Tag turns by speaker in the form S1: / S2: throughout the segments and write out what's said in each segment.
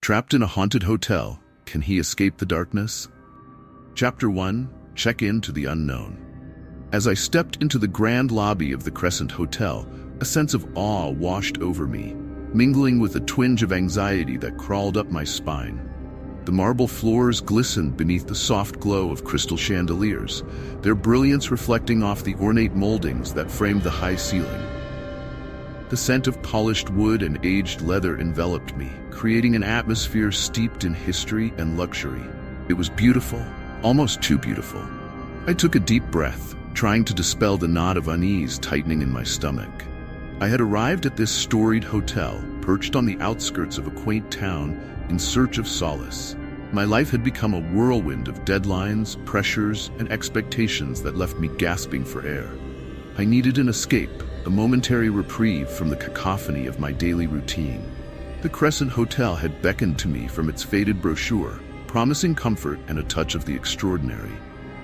S1: Trapped in a haunted hotel, can he escape the darkness? Chapter 1, Check into the Unknown. As I stepped into the grand lobby of the Crescent Hotel, a sense of awe washed over me, mingling with a twinge of anxiety that crawled up my spine. The marble floors glistened beneath the soft glow of crystal chandeliers, their brilliance reflecting off the ornate moldings that framed the high ceiling. The scent of polished wood and aged leather enveloped me, creating an atmosphere steeped in history and luxury. It was beautiful, almost too beautiful. I took a deep breath, trying to dispel the knot of unease tightening in my stomach. I had arrived at this storied hotel, perched on the outskirts of a quaint town, in search of solace. My life had become a whirlwind of deadlines, pressures, and expectations that left me gasping for air. I needed an escape, a momentary reprieve from the cacophony of my daily routine. The Crescent Hotel had beckoned to me from its faded brochure, promising comfort and a touch of the extraordinary.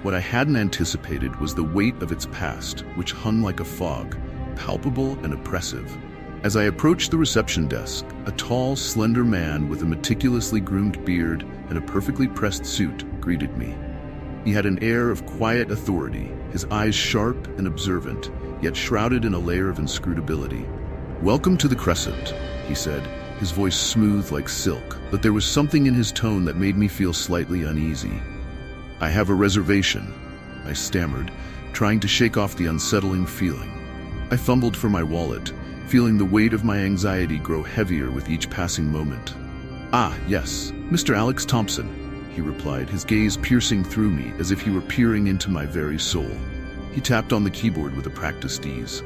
S1: What I hadn't anticipated was the weight of its past, which hung like a fog, palpable and oppressive. As I approached the reception desk, a tall, slender man with a meticulously groomed beard and a perfectly pressed suit greeted me. He had an air of quiet authority, his eyes sharp and observant, yet shrouded in a layer of inscrutability. "Welcome to the Crescent," he said, his voice smooth like silk, but there was something in his tone that made me feel slightly uneasy. "I have a reservation," I stammered, trying to shake off the unsettling feeling. I fumbled for my wallet, feeling the weight of my anxiety grow heavier with each passing moment. "Ah, yes, Mr. Alex Thompson," he replied, his gaze piercing through me as if he were peering into my very soul. He tapped on the keyboard with a practiced ease.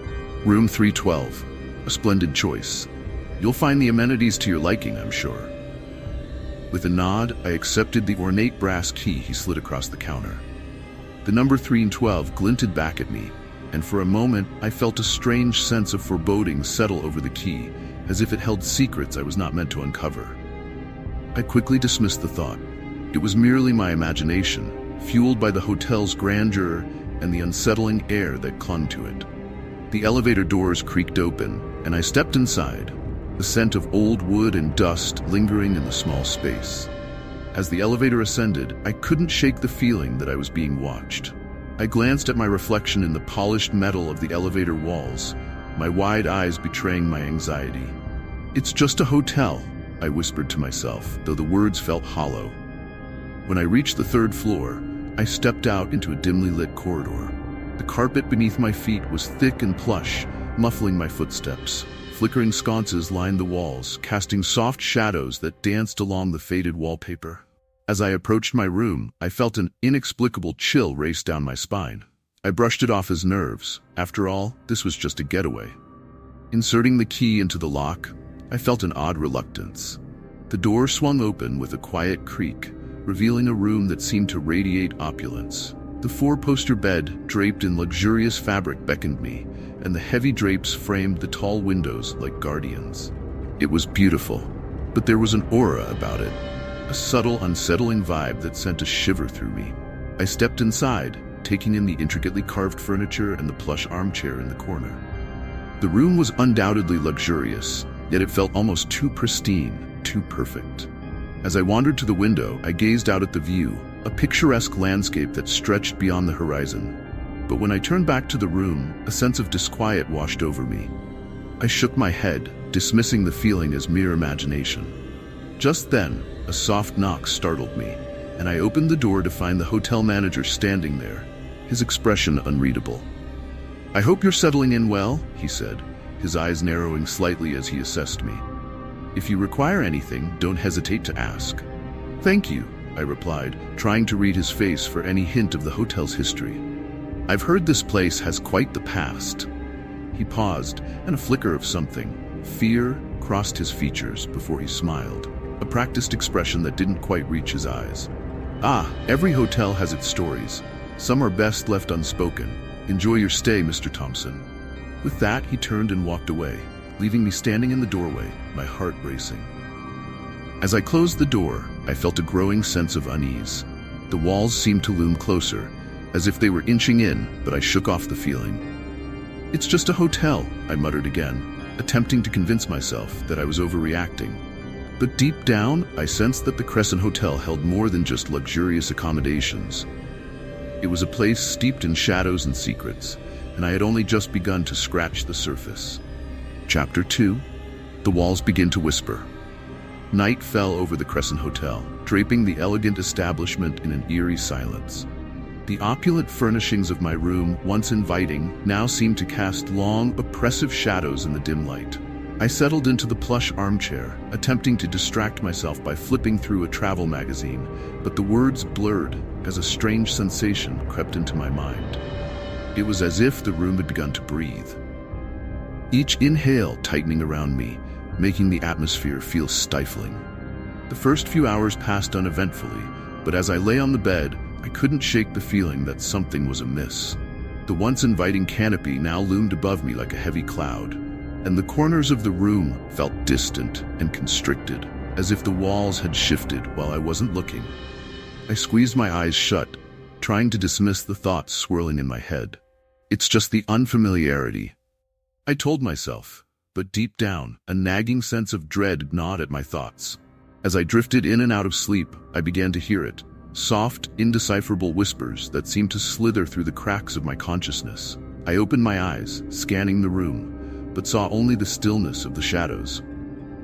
S1: "Room 312, a splendid choice. You'll find the amenities to your liking, I'm sure." With a nod, I accepted the ornate brass key he slid across the counter. The number 312 glinted back at me, and for a moment I felt a strange sense of foreboding settle over the key, as if it held secrets I was not meant to uncover. I quickly dismissed the thought. It was merely my imagination, fueled by the hotel's grandeur and the unsettling air that clung to it. The elevator doors creaked open, and I stepped inside, the scent of old wood and dust lingering in the small space. As the elevator ascended, I couldn't shake the feeling that I was being watched. I glanced at my reflection in the polished metal of the elevator walls, my wide eyes betraying my anxiety. "It's just a hotel," I whispered to myself, though the words felt hollow. When I reached the third floor, I stepped out into a dimly lit corridor. The carpet beneath my feet was thick and plush, muffling my footsteps. Flickering sconces lined the walls, casting soft shadows that danced along the faded wallpaper. As I approached my room, I felt an inexplicable chill race down my spine. I brushed it off as nerves. After all, this was just a getaway. Inserting the key into the lock, I felt an odd reluctance. The door swung open with a quiet creak, revealing a room that seemed to radiate opulence. The four-poster bed, draped in luxurious fabric, beckoned me, and the heavy drapes framed the tall windows like guardians. It was beautiful, but there was an aura about it, a subtle, unsettling vibe that sent a shiver through me. I stepped inside, taking in the intricately carved furniture and the plush armchair in the corner. The room was undoubtedly luxurious, yet it felt almost too pristine, too perfect. As I wandered to the window, I gazed out at the view, a picturesque landscape that stretched beyond the horizon. But when I turned back to the room, a sense of disquiet washed over me. I shook my head, dismissing the feeling as mere imagination. Just then, a soft knock startled me, and I opened the door to find the hotel manager standing there, his expression unreadable. "I hope you're settling in well," he said, his eyes narrowing slightly as he assessed me. "If you require anything, don't hesitate to ask." "Thank you," I replied, trying to read his face for any hint of the hotel's history. "I've heard this place has quite the past." He paused, and a flicker of something, fear, crossed his features before he smiled, a practiced expression that didn't quite reach his eyes. "Ah, every hotel has its stories. Some are best left unspoken. Enjoy your stay, Mr. Thompson." With that, he turned and walked away, leaving me standing in the doorway, my heart racing. As I closed the door, I felt a growing sense of unease. The walls seemed to loom closer, as if they were inching in, but I shook off the feeling. "It's just a hotel," I muttered again, attempting to convince myself that I was overreacting. But deep down, I sensed that the Crescent Hotel held more than just luxurious accommodations. It was a place steeped in shadows and secrets, and I had only just begun to scratch the surface. Chapter 2. The walls begin to whisper. Night fell over the Crescent Hotel, draping the elegant establishment in an eerie silence. The opulent furnishings of my room, once inviting, now seemed to cast long, oppressive shadows in the dim light. I settled into the plush armchair, attempting to distract myself by flipping through a travel magazine, but the words blurred as a strange sensation crept into my mind. It was as if the room had begun to breathe. Each inhale tightening around me, making the atmosphere feel stifling. The first few hours passed uneventfully, but as I lay on the bed, I couldn't shake the feeling that something was amiss. The once inviting canopy now loomed above me like a heavy cloud, and the corners of the room felt distant and constricted, as if the walls had shifted while I wasn't looking. I squeezed my eyes shut, trying to dismiss the thoughts swirling in my head. It's just the unfamiliarity, I told myself, but deep down, a nagging sense of dread gnawed at my thoughts. As I drifted in and out of sleep, I began to hear it. Soft, indecipherable whispers that seemed to slither through the cracks of my consciousness. I opened my eyes, scanning the room, but saw only the stillness of the shadows.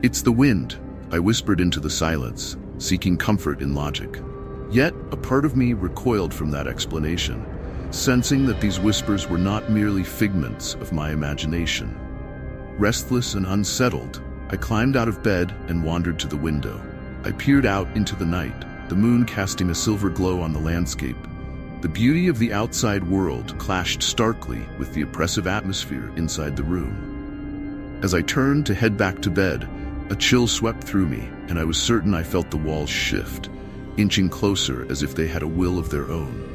S1: It's the wind, I whispered into the silence, seeking comfort in logic. Yet, a part of me recoiled from that explanation, sensing that these whispers were not merely figments of my imagination. Restless and unsettled, I climbed out of bed and wandered to the window. I peered out into the night, the moon casting a silver glow on the landscape. The beauty of the outside world clashed starkly with the oppressive atmosphere inside the room. As I turned to head back to bed, a chill swept through me, and I was certain I felt the walls shift, inching closer as if they had a will of their own.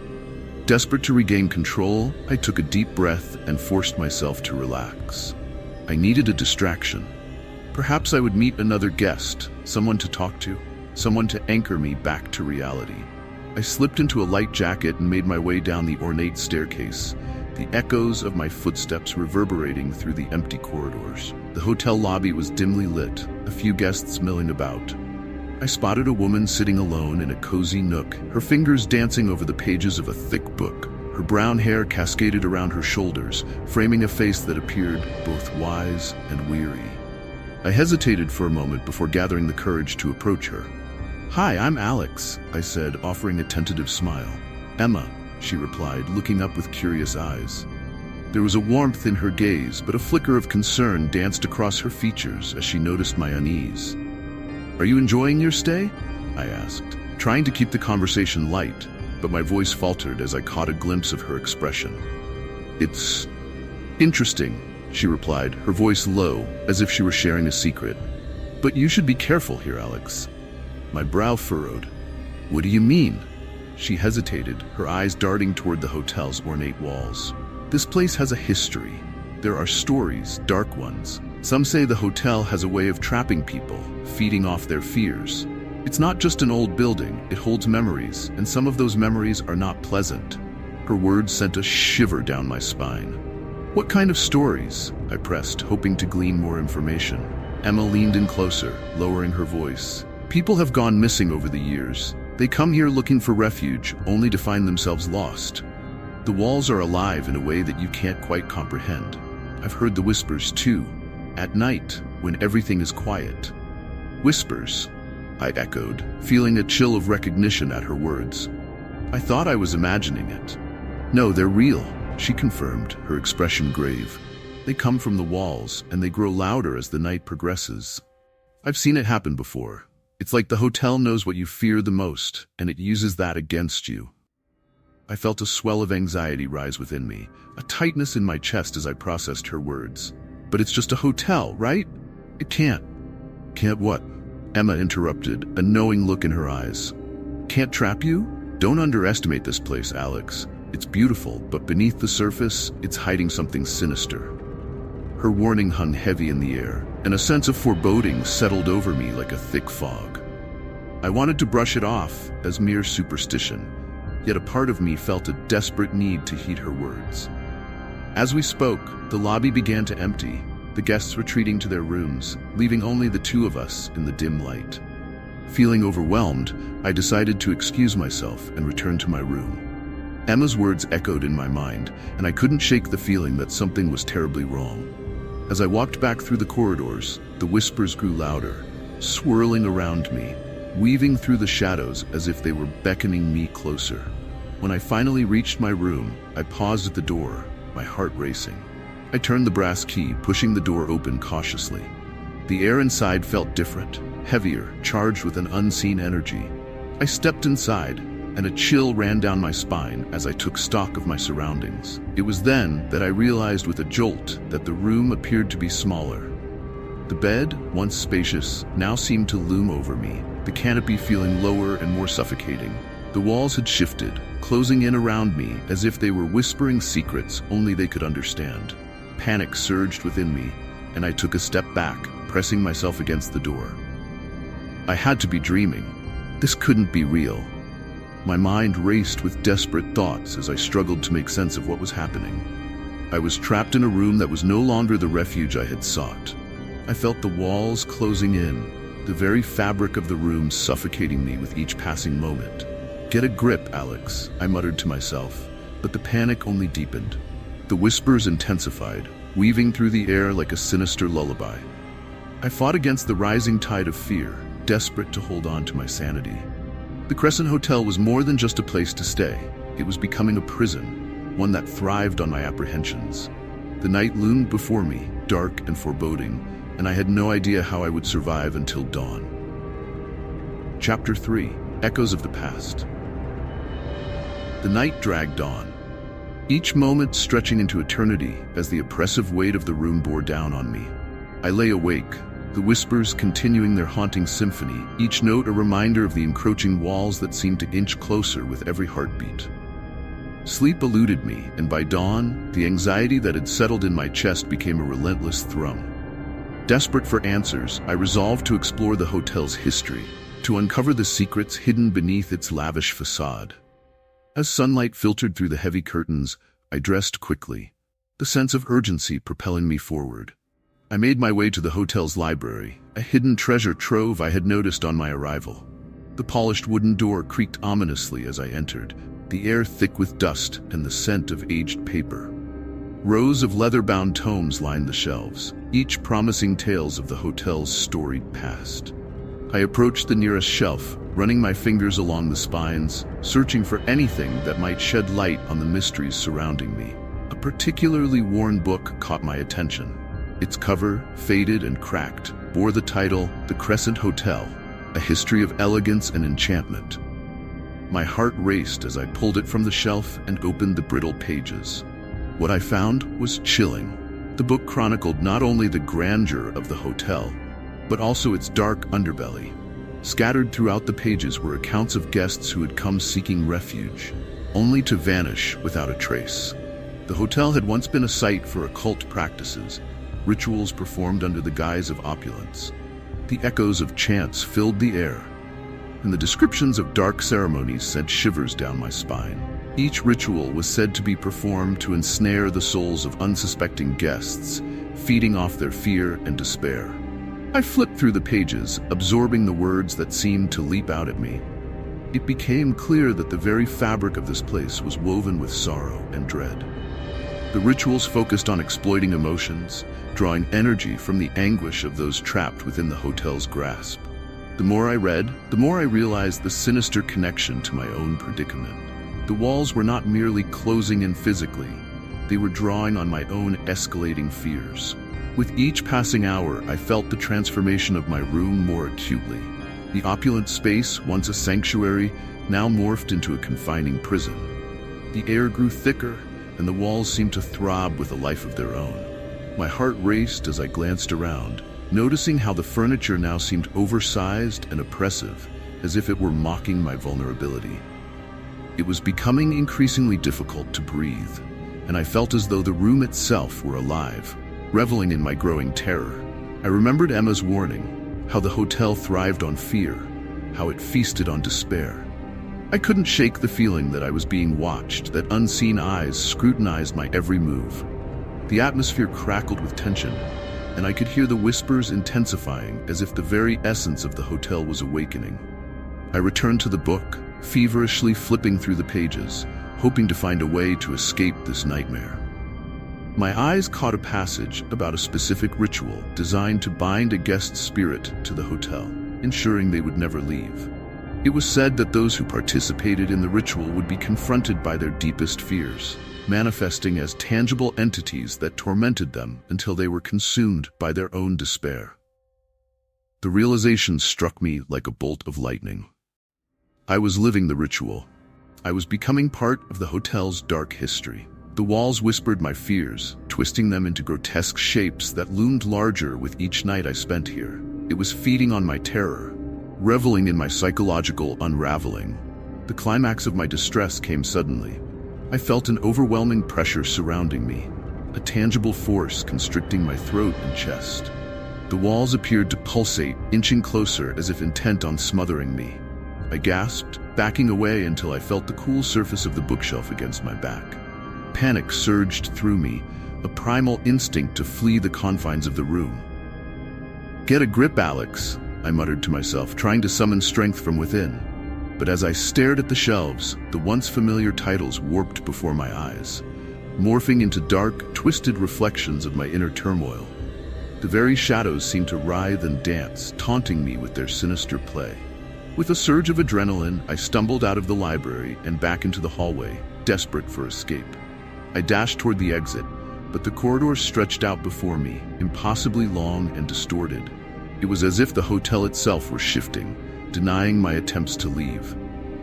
S1: Desperate to regain control, I took a deep breath and forced myself to relax. I needed a distraction. Perhaps I would meet another guest, someone to talk to, someone to anchor me back to reality. I slipped into a light jacket and made my way down the ornate staircase, the echoes of my footsteps reverberating through the empty corridors. The hotel lobby was dimly lit, a few guests milling about. I spotted a woman sitting alone in a cozy nook, her fingers dancing over the pages of a thick book. Her brown hair cascaded around her shoulders, framing a face that appeared both wise and weary. I hesitated for a moment before gathering the courage to approach her. "Hi, I'm Alex," I said, offering a tentative smile. "Emma," she replied, looking up with curious eyes. There was a warmth in her gaze, but a flicker of concern danced across her features as she noticed my unease. "Are you enjoying your stay?" I asked, trying to keep the conversation light, but my voice faltered as I caught a glimpse of her expression. "It's interesting," she replied, her voice low, as if she were sharing a secret. "But you should be careful here, Alex." My brow furrowed. "What do you mean?" She hesitated, her eyes darting toward the hotel's ornate walls. "This place has a history. There are stories, dark ones. Some say the hotel has a way of trapping people, feeding off their fears. It's not just an old building, it holds memories, and some of those memories are not pleasant." Her words sent a shiver down my spine. "What kind of stories?" I pressed, hoping to glean more information. Emma leaned in closer, lowering her voice. "People have gone missing over the years. They come here looking for refuge, only to find themselves lost. The walls are alive in a way that you can't quite comprehend. I've heard the whispers too, at night, when everything is quiet." "Whispers?" I echoed, feeling a chill of recognition at her words. I thought I was imagining it. "No, they're real," she confirmed, her expression grave. "They come from the walls, and they grow louder as the night progresses. I've seen it happen before. It's like the hotel knows what you fear the most, and it uses that against you." I felt a swell of anxiety rise within me, a tightness in my chest as I processed her words. "But it's just a hotel, right? It can't." "Can't what?" Emma interrupted, a knowing look in her eyes. "Can't trap you? Don't underestimate this place, Alex. It's beautiful, but beneath the surface, it's hiding something sinister." Her warning hung heavy in the air, and a sense of foreboding settled over me like a thick fog. I wanted to brush it off as mere superstition, yet a part of me felt a desperate need to heed her words. As we spoke, the lobby began to empty, the guests retreating to their rooms, leaving only the two of us in the dim light. Feeling overwhelmed, I decided to excuse myself and return to my room. Emma's words echoed in my mind, and I couldn't shake the feeling that something was terribly wrong. As I walked back through the corridors, the whispers grew louder, swirling around me, weaving through the shadows as if they were beckoning me closer. When I finally reached my room, I paused at the door, my heart racing. I turned the brass key, pushing the door open cautiously. The air inside felt different, heavier, charged with an unseen energy. I stepped inside, and a chill ran down my spine as I took stock of my surroundings. It was then that I realized with a jolt that the room appeared to be smaller. The bed, once spacious, now seemed to loom over me, the canopy feeling lower and more suffocating. The walls had shifted, closing in around me as if they were whispering secrets only they could understand. Panic surged within me, and I took a step back, pressing myself against the door. I had to be dreaming. This couldn't be real. My mind raced with desperate thoughts as I struggled to make sense of what was happening. I was trapped in a room that was no longer the refuge I had sought. I felt the walls closing in, the very fabric of the room suffocating me with each passing moment. "Get a grip, Alex," I muttered to myself, but the panic only deepened. The whispers intensified, weaving through the air like a sinister lullaby. I fought against the rising tide of fear, desperate to hold on to my sanity. The Crescent Hotel was more than just a place to stay. It was becoming a prison, one that thrived on my apprehensions. The night loomed before me, dark and foreboding, and I had no idea how I would survive until dawn. Chapter 3: Echoes of the Past. The night dragged on, each moment stretching into eternity as the oppressive weight of the room bore down on me. I lay awake, the whispers continuing their haunting symphony, each note a reminder of the encroaching walls that seemed to inch closer with every heartbeat. Sleep eluded me, and by dawn, the anxiety that had settled in my chest became a relentless thrum. Desperate for answers, I resolved to explore the hotel's history, to uncover the secrets hidden beneath its lavish facade. As sunlight filtered through the heavy curtains, I dressed quickly, the sense of urgency propelling me forward. I made my way to the hotel's library, a hidden treasure trove I had noticed on my arrival. The polished wooden door creaked ominously as I entered, the air thick with dust and the scent of aged paper. Rows of leather-bound tomes lined the shelves, each promising tales of the hotel's storied past. I approached the nearest shelf, running my fingers along the spines, searching for anything that might shed light on the mysteries surrounding me. A particularly worn book caught my attention. Its cover, faded and cracked, bore the title, The Crescent Hotel, A History of Elegance and Enchantment. My heart raced as I pulled it from the shelf and opened the brittle pages. What I found was chilling. The book chronicled not only the grandeur of the hotel, but also its dark underbelly. Scattered throughout the pages were accounts of guests who had come seeking refuge, only to vanish without a trace. The hotel had once been a site for occult practices, rituals performed under the guise of opulence. The echoes of chants filled the air, and the descriptions of dark ceremonies sent shivers down my spine. Each ritual was said to be performed to ensnare the souls of unsuspecting guests, feeding off their fear and despair. I flipped through the pages, absorbing the words that seemed to leap out at me. It became clear that the very fabric of this place was woven with sorrow and dread. The rituals focused on exploiting emotions, drawing energy from the anguish of those trapped within the hotel's grasp. The more I read, the more I realized the sinister connection to my own predicament. The walls were not merely closing in physically, they were drawing on my own escalating fears. With each passing hour, I felt the transformation of my room more acutely. The opulent space, once a sanctuary, now morphed into a confining prison. The air grew thicker, and the walls seemed to throb with a life of their own. My heart raced as I glanced around, noticing how the furniture now seemed oversized and oppressive, as if it were mocking my vulnerability. It was becoming increasingly difficult to breathe, and I felt as though the room itself were alive, reveling in my growing terror. I remembered Emma's warning, how the hotel thrived on fear, how it feasted on despair. I couldn't shake the feeling that I was being watched, that unseen eyes scrutinized my every move. The atmosphere crackled with tension, and I could hear the whispers intensifying as if the very essence of the hotel was awakening. I returned to the book, feverishly flipping through the pages, hoping to find a way to escape this nightmare. My eyes caught a passage about a specific ritual designed to bind a guest's spirit to the hotel, ensuring they would never leave. It was said that those who participated in the ritual would be confronted by their deepest fears, manifesting as tangible entities that tormented them until they were consumed by their own despair. The realization struck me like a bolt of lightning. I was living the ritual. I was becoming part of the hotel's dark history. The walls whispered my fears, twisting them into grotesque shapes that loomed larger with each night I spent here. It was feeding on my terror, reveling in my psychological unraveling. The climax of my distress came suddenly. I felt an overwhelming pressure surrounding me, a tangible force constricting my throat and chest. The walls appeared to pulsate, inching closer as if intent on smothering me. I gasped, backing away until I felt the cool surface of the bookshelf against my back. Panic surged through me, a primal instinct to flee the confines of the room. "Get a grip, Alex," I muttered to myself, trying to summon strength from within. But as I stared at the shelves, the once familiar titles warped before my eyes, morphing into dark, twisted reflections of my inner turmoil. The very shadows seemed to writhe and dance, taunting me with their sinister play. With a surge of adrenaline, I stumbled out of the library and back into the hallway, desperate for escape. I dashed toward the exit, but the corridor stretched out before me, impossibly long and distorted. It was as if the hotel itself were shifting, denying my attempts to leave.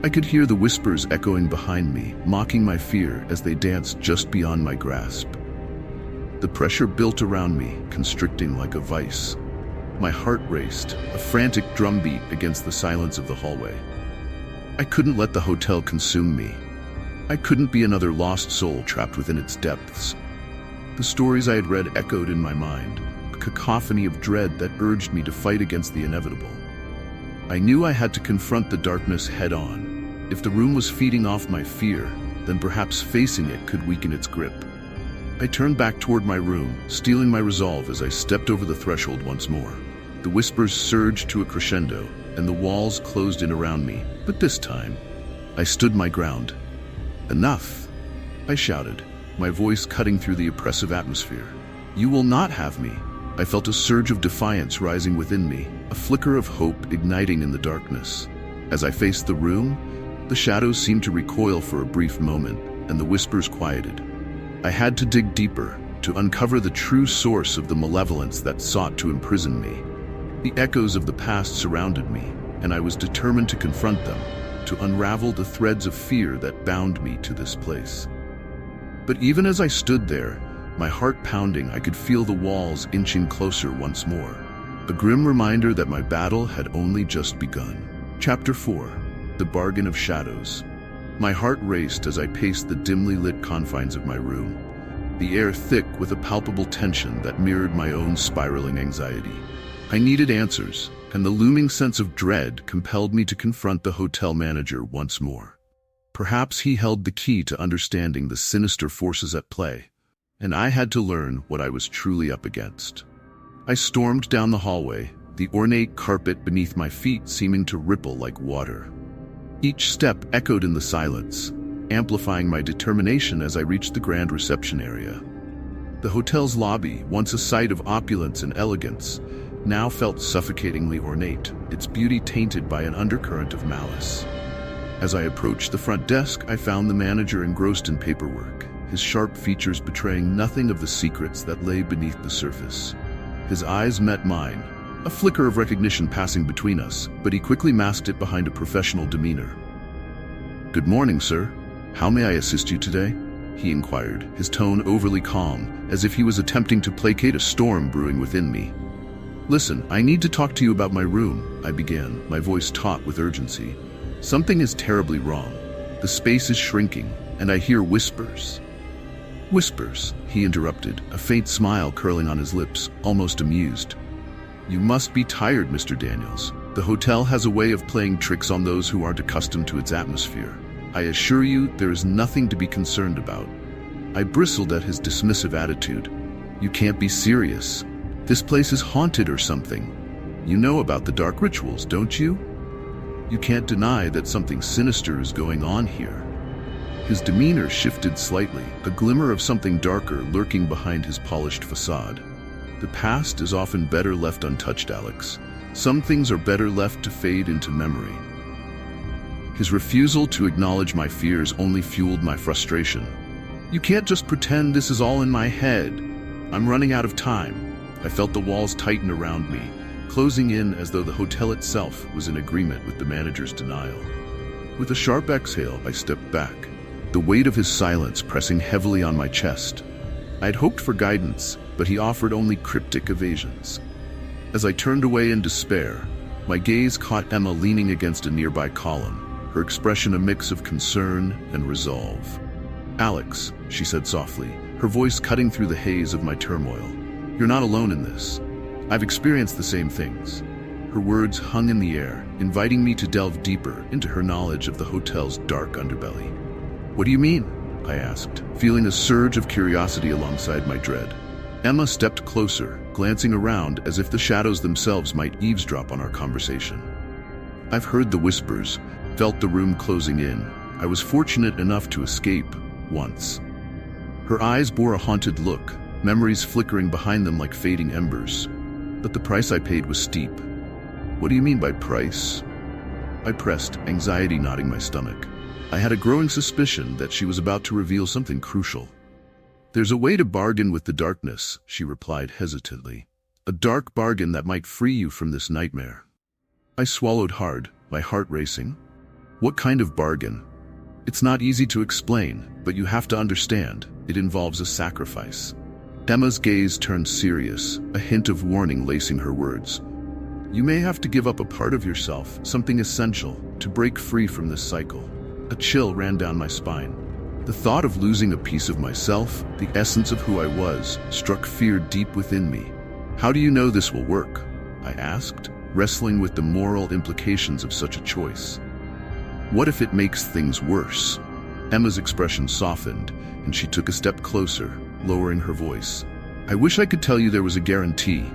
S1: I could hear the whispers echoing behind me, mocking my fear as they danced just beyond my grasp. The pressure built around me, constricting like a vise. My heart raced, a frantic drumbeat against the silence of the hallway. I couldn't let the hotel consume me. I couldn't be another lost soul trapped within its depths. The stories I had read echoed in my mind, a cacophony of dread that urged me to fight against the inevitable. I knew I had to confront the darkness head-on. If the room was feeding off my fear, then perhaps facing it could weaken its grip. I turned back toward my room, steeling my resolve as I stepped over the threshold once more. The whispers surged to a crescendo, and the walls closed in around me, but this time, I stood my ground. "Enough!" I shouted, my voice cutting through the oppressive atmosphere. "You will not have me!" I felt a surge of defiance rising within me, a flicker of hope igniting in the darkness. As I faced the room, the shadows seemed to recoil for a brief moment, and the whispers quieted. I had to dig deeper, to uncover the true source of the malevolence that sought to imprison me. The echoes of the past surrounded me, and I was determined to confront them, to unravel the threads of fear that bound me to this place. But even as I stood there, my heart pounding, I could feel the walls inching closer once more, a grim reminder that my battle had only just begun. Chapter 4: The Bargain of Shadows. My heart raced as I paced the dimly lit confines of my room, the air thick with a palpable tension that mirrored my own spiraling anxiety. I needed answers, and the looming sense of dread compelled me to confront the hotel manager once more. Perhaps he held the key to understanding the sinister forces at play, and I had to learn what I was truly up against. I stormed down the hallway, the ornate carpet beneath my feet seeming to ripple like water. Each step echoed in the silence, amplifying my determination as I reached the grand reception area. The hotel's lobby, once a sight of opulence and elegance, now felt suffocatingly ornate, its beauty tainted by an undercurrent of malice. As I approached the front desk, I found the manager engrossed in paperwork, his sharp features betraying nothing of the secrets that lay beneath the surface. His eyes met mine, a flicker of recognition passing between us, but he quickly masked it behind a professional demeanor. "Good morning, sir. How may I assist you today?" he inquired, his tone overly calm, as if he was attempting to placate a storm brewing within me. "Listen, I need to talk to you about my room," I began, my voice taut with urgency. "Something is terribly wrong. The space is shrinking, and I hear whispers." "Whispers," he interrupted, a faint smile curling on his lips, almost amused. "You must be tired, Mr. Daniels. The hotel has a way of playing tricks on those who aren't accustomed to its atmosphere. I assure you there is nothing to be concerned about." I bristled at his dismissive attitude. "You can't be serious." This place is haunted or something. You know about the dark rituals, don't you? You can't deny that something sinister is going on here. His demeanor shifted slightly, a glimmer of something darker lurking behind his polished facade. The past is often better left untouched, Alex. Some things are better left to fade into memory. His refusal to acknowledge my fears only fueled my frustration. You can't just pretend this is all in my head. I'm running out of time. I felt the walls tighten around me, closing in as though the hotel itself was in agreement with the manager's denial. With a sharp exhale, I stepped back, the weight of his silence pressing heavily on my chest. I had hoped for guidance, but he offered only cryptic evasions. As I turned away in despair, my gaze caught Emma leaning against a nearby column, her expression a mix of concern and resolve. "Alex," she said softly, her voice cutting through the haze of my turmoil. "You're not alone in this. I've experienced the same things." Her words hung in the air, inviting me to delve deeper into her knowledge of the hotel's dark underbelly. "What do you mean?" I asked, feeling a surge of curiosity alongside my dread. Emma stepped closer, glancing around as if the shadows themselves might eavesdrop on our conversation. "I've heard the whispers, felt the room closing in. I was fortunate enough to escape, once." Her eyes bore a haunted look, memories flickering behind them like fading embers. "But the price I paid was steep." "What do you mean by price?" I pressed, anxiety knotting my stomach. I had a growing suspicion that she was about to reveal something crucial. "There's a way to bargain with the darkness," she replied hesitantly. "A dark bargain that might free you from this nightmare." I swallowed hard, my heart racing. "What kind of bargain?" "It's not easy to explain, but you have to understand. It involves a sacrifice." Emma's gaze turned serious, a hint of warning lacing her words. "You may have to give up a part of yourself, something essential, to break free from this cycle." A chill ran down my spine. The thought of losing a piece of myself, the essence of who I was, struck fear deep within me. "How do you know this will work?" I asked, wrestling with the moral implications of such a choice. "What if it makes things worse?" Emma's expression softened, and she took a step closer, lowering her voice. "I wish I could tell you there was a guarantee,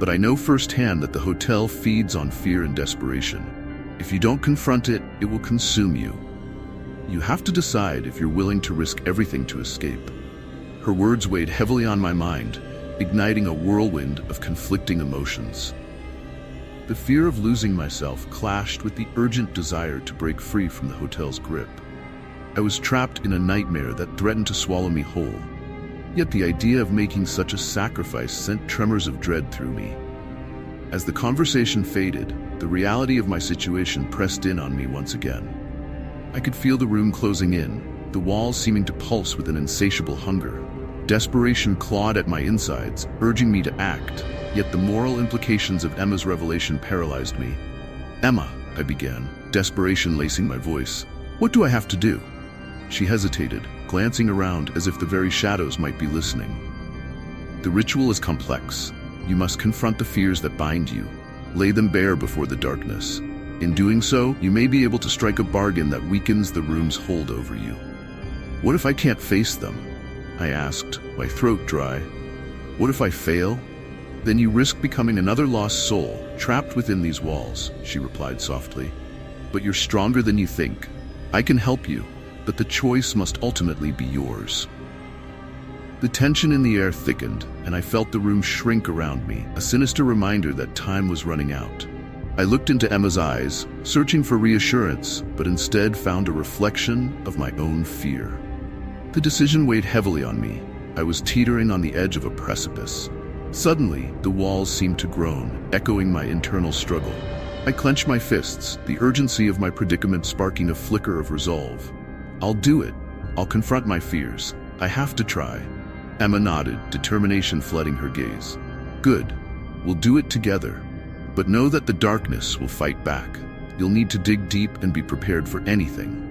S1: but I know firsthand that the hotel feeds on fear and desperation. If you don't confront it, it will consume you. You have to decide if you're willing to risk everything to escape." Her words weighed heavily on my mind, igniting a whirlwind of conflicting emotions. The fear of losing myself clashed with the urgent desire to break free from the hotel's grip. I was trapped in a nightmare that threatened to swallow me whole. Yet the idea of making such a sacrifice sent tremors of dread through me. As the conversation faded, the reality of my situation pressed in on me once again. I could feel the room closing in, the walls seeming to pulse with an insatiable hunger. Desperation clawed at my insides, urging me to act, yet the moral implications of Emma's revelation paralyzed me. "Emma," I began, desperation lacing my voice. "What do I have to do?" She hesitated, glancing around as if the very shadows might be listening. "The ritual is complex. You must confront the fears that bind you, lay them bare before the darkness. In doing so, you may be able to strike a bargain that weakens the room's hold over you." "What if I can't face them?" I asked, my throat dry. "What if I fail?" "Then you risk becoming another lost soul, trapped within these walls," she replied softly. "But you're stronger than you think. I can help you, but the choice must ultimately be yours." The tension in the air thickened, and I felt the room shrink around me, a sinister reminder that time was running out. I looked into Emma's eyes, searching for reassurance, but instead found a reflection of my own fear. The decision weighed heavily on me. I was teetering on the edge of a precipice. Suddenly, the walls seemed to groan, echoing my internal struggle. I clenched my fists, the urgency of my predicament sparking a flicker of resolve. "I'll do it. I'll confront my fears. I have to try." Emma nodded, determination flooding her gaze. "Good. We'll do it together. But know that the darkness will fight back. You'll need to dig deep and be prepared for anything."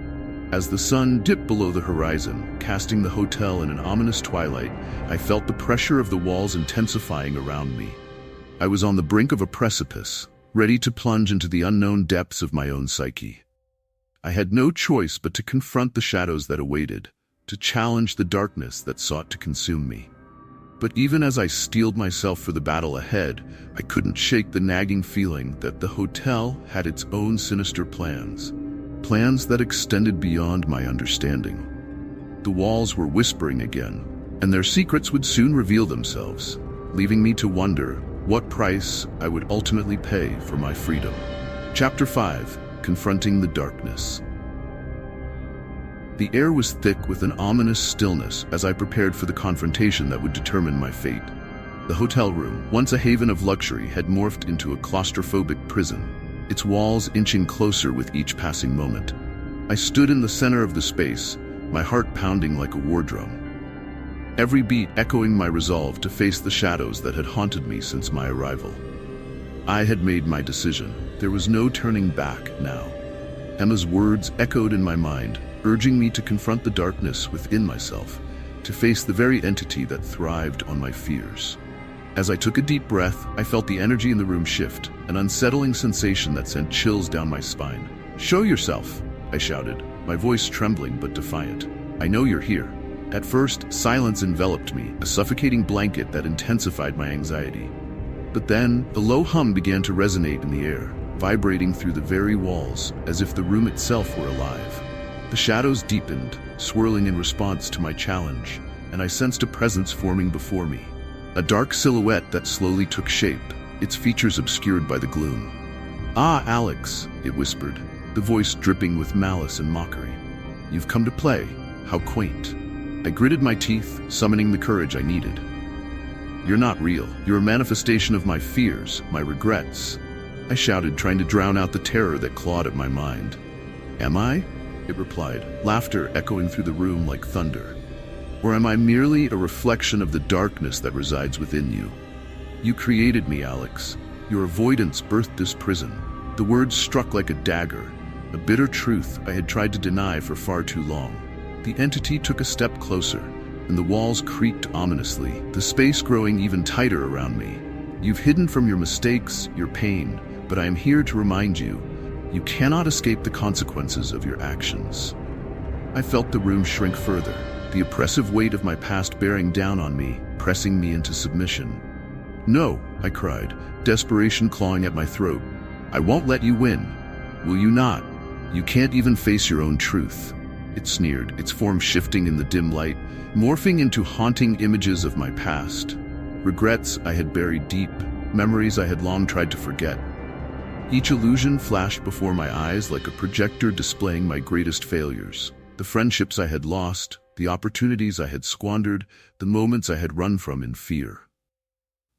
S1: As the sun dipped below the horizon, casting the hotel in an ominous twilight, I felt the pressure of the walls intensifying around me. I was on the brink of a precipice, ready to plunge into the unknown depths of my own psyche. I had no choice but to confront the shadows that awaited, to challenge the darkness that sought to consume me. But even as I steeled myself for the battle ahead, I couldn't shake the nagging feeling that the hotel had its own sinister plans. Plans that extended beyond my understanding. The walls were whispering again, and their secrets would soon reveal themselves, leaving me to wonder what price I would ultimately pay for my freedom. Chapter 5: Confronting the Darkness. The air was thick with an ominous stillness as I prepared for the confrontation that would determine my fate. The hotel room, once a haven of luxury, had morphed into a claustrophobic prison, its walls inching closer with each passing moment. I stood in the center of the space, my heart pounding like a war drum, every beat echoing my resolve to face the shadows that had haunted me since my arrival. I had made my decision. There was no turning back now. Emma's words echoed in my mind, urging me to confront the darkness within myself, to face the very entity that thrived on my fears. As I took a deep breath, I felt the energy in the room shift, an unsettling sensation that sent chills down my spine. "Show yourself," I shouted, my voice trembling but defiant. "I know you're here." At first, silence enveloped me, a suffocating blanket that intensified my anxiety. But then, the low hum began to resonate in the air, vibrating through the very walls, as if the room itself were alive. The shadows deepened, swirling in response to my challenge, and I sensed a presence forming before me. A dark silhouette that slowly took shape, its features obscured by the gloom. "Ah, Alex," it whispered, the voice dripping with malice and mockery. "You've come to play. How quaint." I gritted my teeth, summoning the courage I needed. "You're not real. You're a manifestation of my fears, my regrets," I shouted, trying to drown out the terror that clawed at my mind. "Am I?" it replied, laughter echoing through the room like thunder. "Or am I merely a reflection of the darkness that resides within you? You created me, Alex. Your avoidance birthed this prison." The words struck like a dagger, a bitter truth I had tried to deny for far too long. The entity took a step closer, and the walls creaked ominously, the space growing even tighter around me. "You've hidden from your mistakes, your pain, but I am here to remind you, you cannot escape the consequences of your actions." I felt the room shrink further, the oppressive weight of my past bearing down on me, pressing me into submission. "No," I cried, desperation clawing at my throat. "I won't let you win. Will you not? You can't even face your own truth." It sneered, its form shifting in the dim light, morphing into haunting images of my past. Regrets I had buried deep, memories I had long tried to forget. Each illusion flashed before my eyes like a projector displaying my greatest failures. The friendships I had lost, the opportunities I had squandered, the moments I had run from in fear.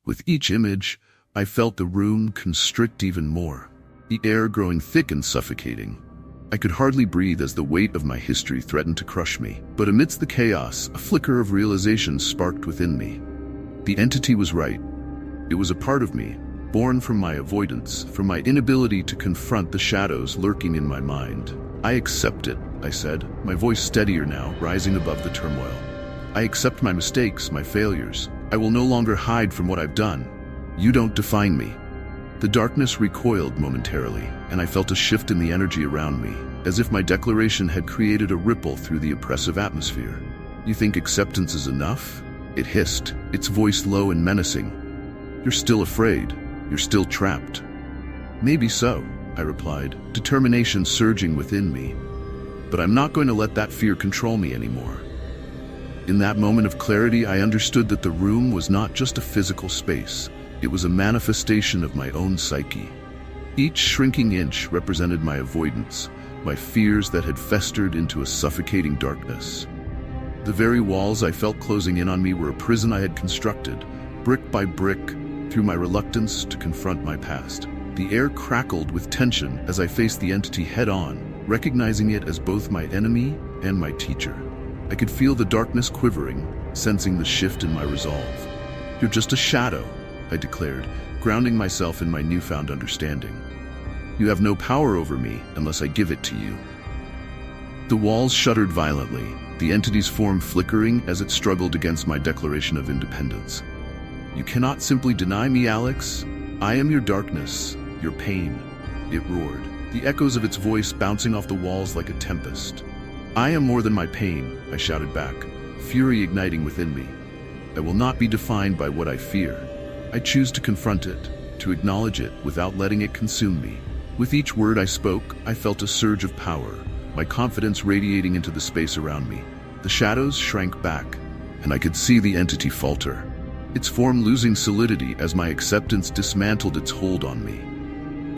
S1: With each image, I felt the room constrict even more, the air growing thick and suffocating. I could hardly breathe as the weight of my history threatened to crush me. But amidst the chaos, a flicker of realization sparked within me. The entity was right. It was a part of me, born from my avoidance, from my inability to confront the shadows lurking in my mind. "I accept it," I said, my voice steadier now, rising above the turmoil. "I accept my mistakes, my failures. I will no longer hide from what I've done. You don't define me." The darkness recoiled momentarily, and I felt a shift in the energy around me, as if my declaration had created a ripple through the oppressive atmosphere. "You think acceptance is enough?" It hissed, its voice low and menacing. "You're still afraid. You're still trapped." "Maybe so," I replied, determination surging within me. "But I'm not going to let that fear control me anymore." In that moment of clarity, I understood that the room was not just a physical space. It was a manifestation of my own psyche. Each shrinking inch represented my avoidance, my fears that had festered into a suffocating darkness. The very walls I felt closing in on me were a prison I had constructed, brick by brick, through my reluctance to confront my past. The air crackled with tension as I faced the entity head-on, recognizing it as both my enemy and my teacher. I could feel the darkness quivering, sensing the shift in my resolve. "You're just a shadow," I declared, grounding myself in my newfound understanding. "You have no power over me unless I give it to you." The walls shuddered violently, the entity's form flickering as it struggled against my declaration of independence. "You cannot simply deny me, Alex. I am your darkness, your pain," it roared, the echoes of its voice bouncing off the walls like a tempest. "I am more than my pain," I shouted back, fury igniting within me. I will not be defined by what I fear. I choose to confront it, to acknowledge it without letting it consume me. With each word I spoke, I felt a surge of power, my confidence radiating into the space around me. The shadows shrank back, and I could see the entity falter, its form losing solidity as my acceptance dismantled its hold on me.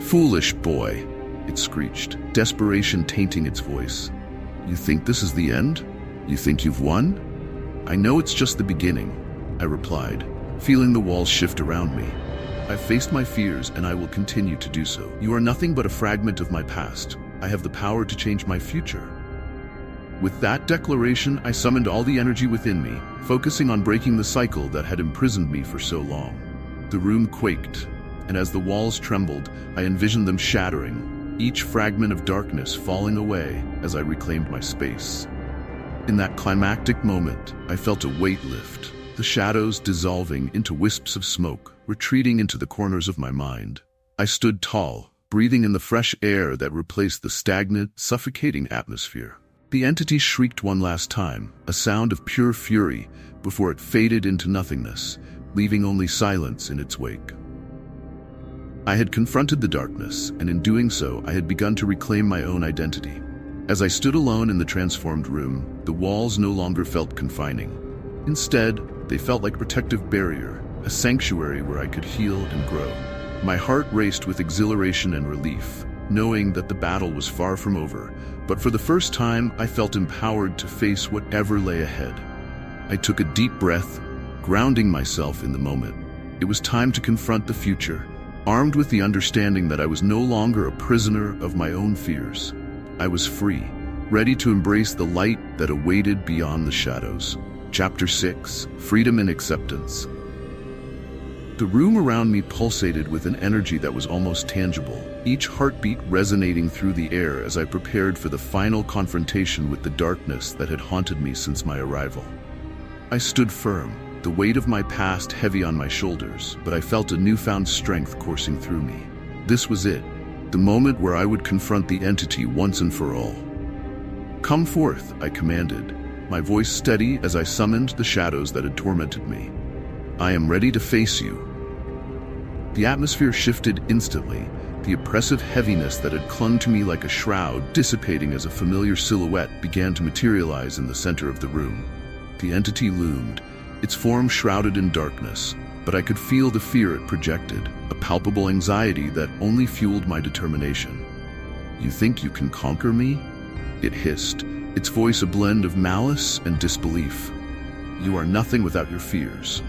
S1: "Foolish boy," it screeched, desperation tainting its voice. "You think this is the end? You think you've won?" "I know it's just the beginning," I replied, feeling the walls shift around me. "I've faced my fears and I will continue to do so. You are nothing but a fragment of my past. I have the power to change my future." With that declaration, I summoned all the energy within me, focusing on breaking the cycle that had imprisoned me for so long. The room quaked, and as the walls trembled, I envisioned them shattering, each fragment of darkness falling away as I reclaimed my space. In that climactic moment, I felt a weight lift, the shadows dissolving into wisps of smoke, retreating into the corners of my mind. I stood tall, breathing in the fresh air that replaced the stagnant, suffocating atmosphere. The entity shrieked one last time, a sound of pure fury, before it faded into nothingness, leaving only silence in its wake. I had confronted the darkness, and in doing so, I had begun to reclaim my own identity. As I stood alone in the transformed room, the walls no longer felt confining. Instead, they felt like a protective barrier, a sanctuary where I could heal and grow. My heart raced with exhilaration and relief, knowing that the battle was far from over, but for the first time, I felt empowered to face whatever lay ahead. I took a deep breath, grounding myself in the moment. It was time to confront the future, armed with the understanding that I was no longer a prisoner of my own fears. I was free, ready to embrace the light that awaited beyond the shadows. Chapter 6: Freedom and Acceptance. The room around me pulsated with an energy that was almost tangible, each heartbeat resonating through the air as I prepared for the final confrontation with the darkness that had haunted me since my arrival. I stood firm, the weight of my past heavy on my shoulders, but I felt a newfound strength coursing through me. This was it, the moment where I would confront the entity once and for all. "Come forth," I commanded, my voice steady as I summoned the shadows that had tormented me. "I am ready to face you." The atmosphere shifted instantly, the oppressive heaviness that had clung to me like a shroud dissipating as a familiar silhouette began to materialize in the center of the room. The entity loomed, its form shrouded in darkness, but I could feel the fear it projected, a palpable anxiety that only fueled my determination. "You think you can conquer me?" it hissed, its voice a blend of malice and disbelief. "You are nothing without your fears."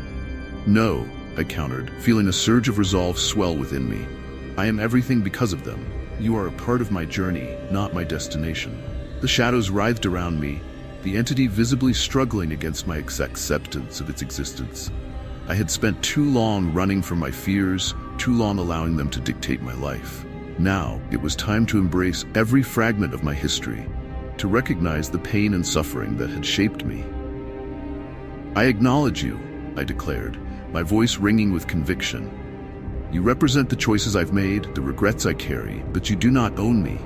S1: "No," I countered, feeling a surge of resolve swell within me. "I am everything because of them. You are a part of my journey, not my destination." The shadows writhed around me, the entity visibly struggling against my acceptance of its existence. I had spent too long running from my fears, too long allowing them to dictate my life. Now, it was time to embrace every fragment of my history, to recognize the pain and suffering that had shaped me. "I acknowledge you," I declared, my voice ringing with conviction. "You represent the choices I've made, the regrets I carry, but you do not own me."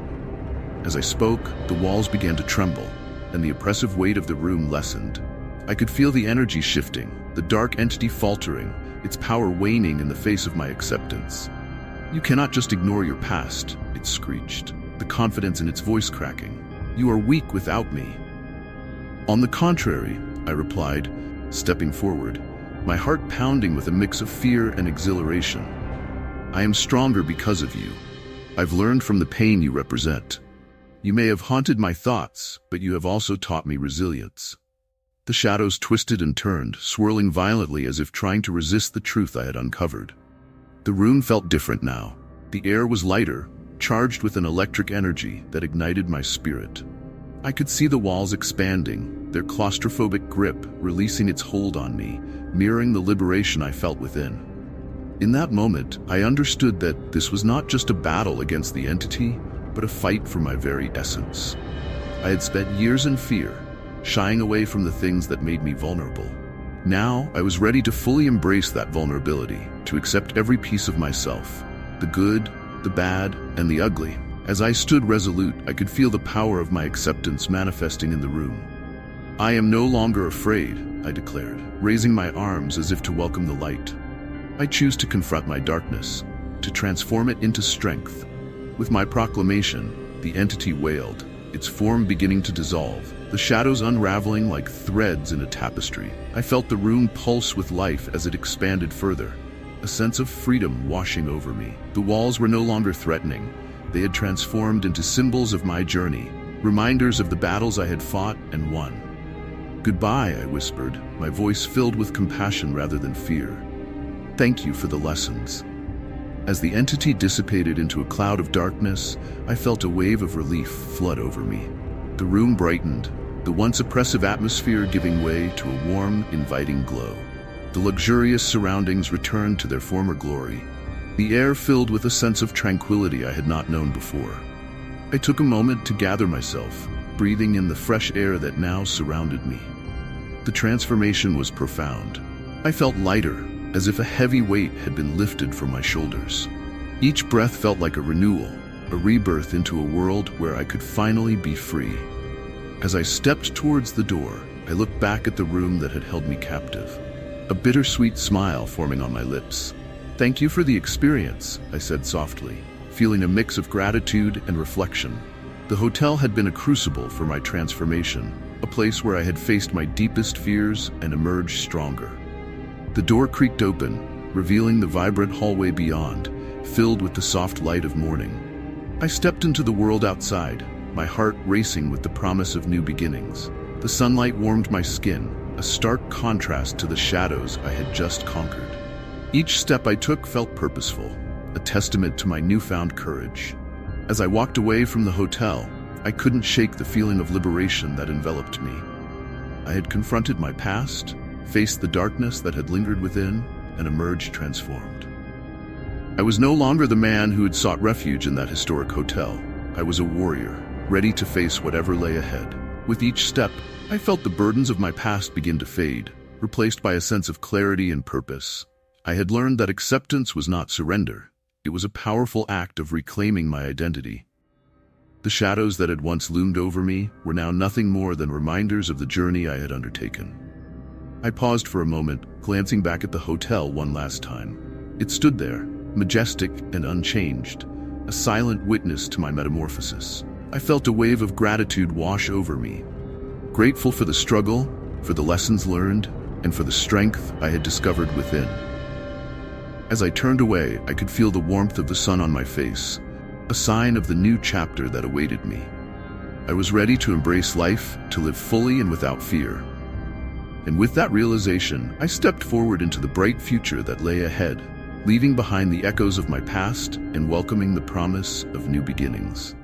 S1: As I spoke, the walls began to tremble, and the oppressive weight of the room lessened. I could feel the energy shifting, the dark entity faltering, its power waning in the face of my acceptance. "You cannot just ignore your past," it screeched, the confidence in its voice cracking. "You are weak without me." "On the contrary," I replied, stepping forward, my heart pounding with a mix of fear and exhilaration. "I am stronger because of you. I've learned from the pain you represent. You may have haunted my thoughts, but you have also taught me resilience." The shadows twisted and turned, swirling violently as if trying to resist the truth I had uncovered. The room felt different now. The air was lighter, charged with an electric energy that ignited my spirit. I could see the walls expanding, their claustrophobic grip releasing its hold on me, mirroring the liberation I felt within. In that moment, I understood that this was not just a battle against the entity, but a fight for my very essence. I had spent years in fear, shying away from the things that made me vulnerable. Now, I was ready to fully embrace that vulnerability, to accept every piece of myself, the good, the bad, and the ugly. As I stood resolute, I could feel the power of my acceptance manifesting in the room. "I am no longer afraid," I declared, raising my arms as if to welcome the light. I choose to confront my darkness, to transform it into strength. With my proclamation, the entity wailed, its form beginning to dissolve, the shadows unraveling like threads in a tapestry. I felt the room pulse with life as it expanded further, a sense of freedom washing over me. The walls were no longer threatening. They had transformed into symbols of my journey, reminders of the battles I had fought and won. "Goodbye," I whispered, my voice filled with compassion rather than fear. "Thank you for the lessons." As the entity dissipated into a cloud of darkness, I felt a wave of relief flood over me. The room brightened, the once oppressive atmosphere giving way to a warm, inviting glow. The luxurious surroundings returned to their former glory, the air filled with a sense of tranquility I had not known before. I took a moment to gather myself, breathing in the fresh air that now surrounded me. The transformation was profound. I felt lighter, as if a heavy weight had been lifted from my shoulders. Each breath felt like a renewal, a rebirth into a world where I could finally be free. As I stepped towards the door, I looked back at the room that had held me captive, a bittersweet smile forming on my lips. "Thank you for the experience," I said softly, feeling a mix of gratitude and reflection. The hotel had been a crucible for my transformation, a place where I had faced my deepest fears and emerged stronger. The door creaked open, revealing the vibrant hallway beyond, filled with the soft light of morning. I stepped into the world outside, my heart racing with the promise of new beginnings. The sunlight warmed my skin, a stark contrast to the shadows I had just conquered. Each step I took felt purposeful, a testament to my newfound courage. As I walked away from the hotel, I couldn't shake the feeling of liberation that enveloped me. I had confronted my past, faced the darkness that had lingered within, and emerged transformed. I was no longer the man who had sought refuge in that historic hotel. I was a warrior, ready to face whatever lay ahead. With each step, I felt the burdens of my past begin to fade, replaced by a sense of clarity and purpose. I had learned that acceptance was not surrender. It was a powerful act of reclaiming my identity. The shadows that had once loomed over me were now nothing more than reminders of the journey I had undertaken. I paused for a moment, glancing back at the hotel one last time. It stood there, majestic and unchanged, a silent witness to my metamorphosis. I felt a wave of gratitude wash over me, grateful for the struggle, for the lessons learned, and for the strength I had discovered within. As I turned away, I could feel the warmth of the sun on my face, a sign of the new chapter that awaited me. I was ready to embrace life, to live fully and without fear. And with that realization, I stepped forward into the bright future that lay ahead, leaving behind the echoes of my past and welcoming the promise of new beginnings.